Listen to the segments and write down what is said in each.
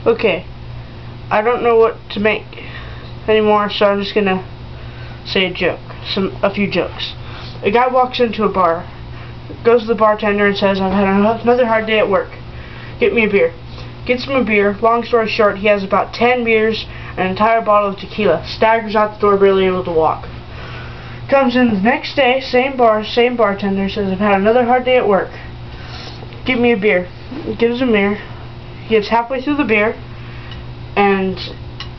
Okay, I don't know what to make anymore, so I'm just gonna say a joke, a few jokes. A guy walks into a bar, goes to the bartender and says, "I've had another hard day at work. Get me a beer." Gets him a beer. Long story short, he has about 10 beers and an entire bottle of tequila. Staggers out the door, barely able to walk. Comes in the next day, same bar, same bartender, says, "I've had another hard day at work. Give me a beer." Gives him a beer. He gets halfway through the beer, and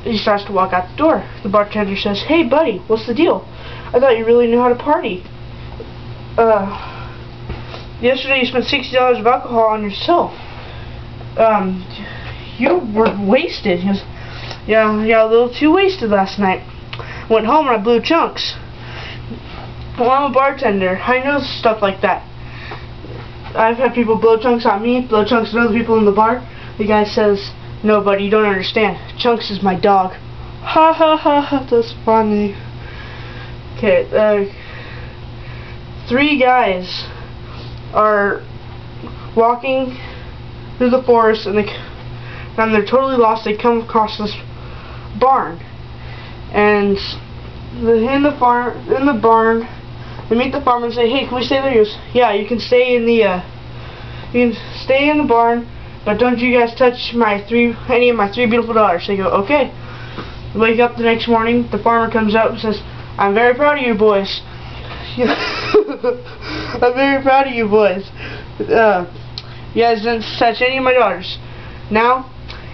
he starts to walk out the door. The bartender says, "Hey buddy, what's the deal? I thought you really knew how to party. Yesterday you spent $60 of alcohol on yourself. You were wasted." He goes, "Yeah, a little too wasted last night. Went home and I blew chunks." Well, I'm a bartender. I know stuff like that. I've had people blow chunks on me, blow chunks on other people in the bar. The guy says, "No, buddy, you don't understand. Chunks is my dog." Ha ha ha ha, that's funny. Okay, 3 guys are walking through the forest and they're totally lost. They come across this barn, and in the barn they meet the farmer and say, "Hey, can we stay there?" He goes, "Yeah, you can stay in the barn, but don't you guys touch any of my 3 beautiful daughters." They go, "Okay." Wake up the next morning, the farmer comes up and says, "I'm very proud of you boys." "I'm very proud of you boys. You guys didn't touch any of my daughters. Now,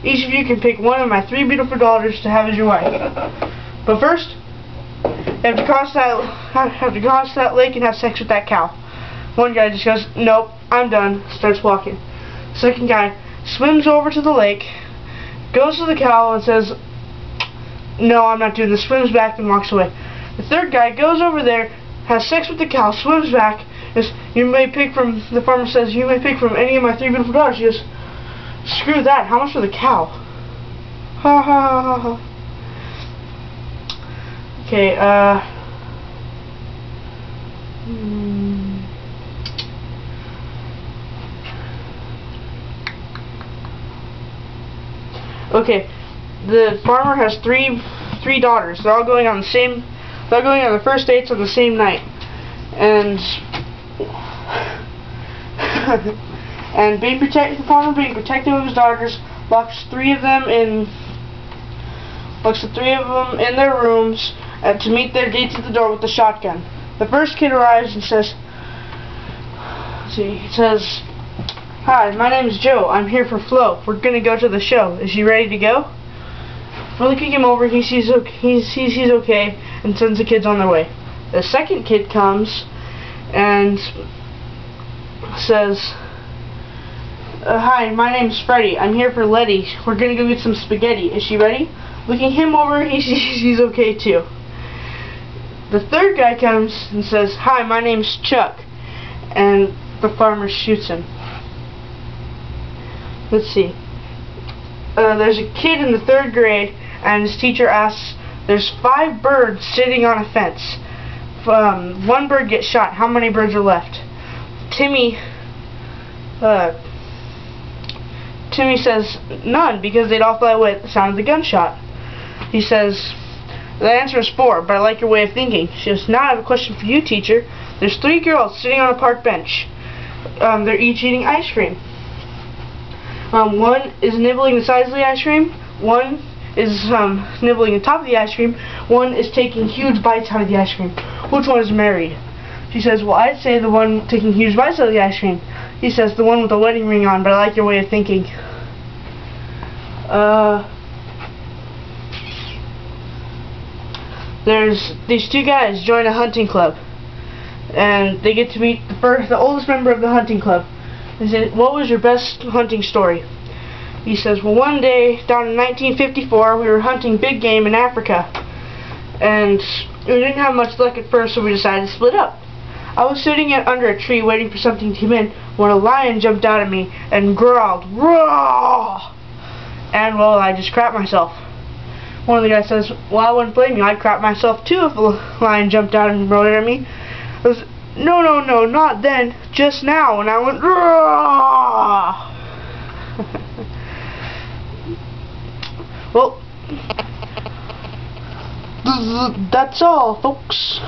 each of you can pick one of my 3 beautiful daughters to have as your wife. But first, you have to cross that lake and have sex with that cow." One guy just goes, "Nope, I'm done." Starts walking. Second guy swims over to the lake, goes to the cow and says, "No, I'm not doing this." Swims back and walks away. The third guy goes over there, has sex with the cow, swims back. The farmer says, "You may pick from any of my 3 beautiful daughters." He goes, "Screw that. How much for the cow?" Ha ha ha ha ha. Okay, Okay, the farmer has three daughters. They're all going on the first dates on the same night, and the farmer, being protective of his daughters, locks the 3 of them in their rooms to meet their dates at the door with the shotgun. The first kid arrives and says, "Hi, my name is Joe. I'm here for Flo. We're gonna go to the show. Is she ready to go?" For looking him over, he sees he's okay and sends the kids on their way. The second kid comes and says, "Hi, my name's Freddy. I'm here for Letty. We're gonna go get some spaghetti. Is she ready?" Looking him over, he sees he's okay too. The third guy comes and says, "Hi, my name's Chuck," and the farmer shoots him. Let's see. There's a kid in the 3rd grade, and his teacher asks, "There's 5 birds sitting on a fence. 1 bird gets shot. How many birds are left?" Timmy says, "None, because they'd all fly away at the sound of the gunshot." He says, "The answer is 4, but I like your way of thinking." She says, "Now I have a question for you, teacher. There's 3 girls sitting on a park bench. They're each eating ice cream. One is nibbling the sides of the ice cream, one is nibbling the top of the ice cream, one is taking huge bites out of the ice cream. Which one is married?" She says, "Well, I'd say the one taking huge bites out of the ice cream." He says, "The one with the wedding ring on, but I like your way of thinking." There's these 2 guys join a hunting club, and they get to meet the oldest member of the hunting club. They say, "What was your best hunting story?" He says, "Well, one day down in 1954, we were hunting big game in Africa, and we didn't have much luck at first, so we decided to split up. I was sitting under a tree waiting for something to come in when a lion jumped out at me and growled, 'Roar!' And, well, I just crapped myself." One of the guys says, "Well, I wouldn't blame you. I'd crap myself too if a lion jumped out and roared at me." I was, "No, not then. Just now when I went, 'Roar!'" Well, that's all, folks.